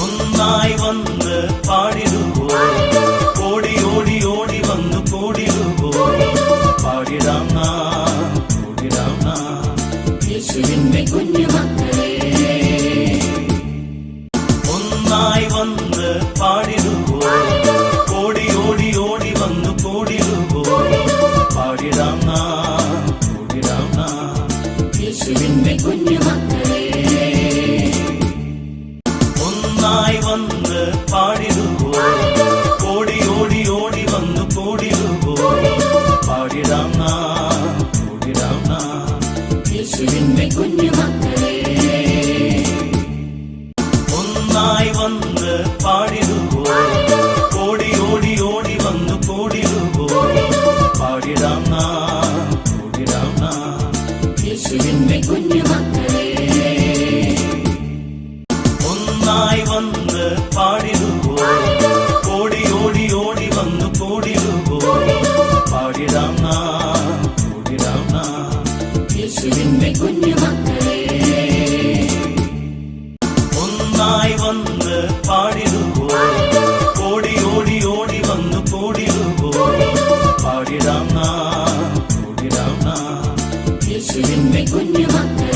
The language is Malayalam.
ഒന്നായി വന്ന് പാടിടുവോ, ഓടി ഓടി ഓടി വന്നു കൂടിടുവോ, പാടിടാം നാം, കൂടിടാം നാം യേശുവിന്റെ കുഞ്ഞുമക്കളെ. ഒന്നായി വന്ന് പാടിടുവോ, ഓടി ഓടി ഓടി വന്നു കൂടിടുവോ, പാടിടാം നാം, കൂടിടാം നാം യേശുവിന്റെ കുഞ്ഞുമക്കളെ. ഒന്നായി വന്ന് പാടിടുവോ, ഓടി ഓടി ഓടി വന്നു കൂടിടുവോ, പാടിടാം നാം, കൂടിടാം നാം യേശുവിന്റെ കുഞ്ഞുമക്കളെ. ഒന്നായി വന്ന് പാടിടുവോ, ഓടി ഓടി ഓടി വന്നു കൂടിടുവോ, പാടിടാം നാം, കൂടിടാം നാം യേശുവിന്റെ കുഞ്ഞുമക്കളെ. ഒന്നായി വന്ന് പാടിടുവോ, ഓടി ഓടി ഓടി വന്നു കൂടിടുവോ, പാടിടാം നാം, കൂടിടാം നാം യേശുവിന്റെ കുഞ്ഞുമക്കളെ. ഒന്നായി വന്ന് പാടിടുവോ, ഓടി ഓടി ഓടി വന്നു കൂടിടുവോ, പാടിടാം നാം, കൂടിടാം നാം യേശുവിന്റെ കുഞ്ഞുമക്കളെ.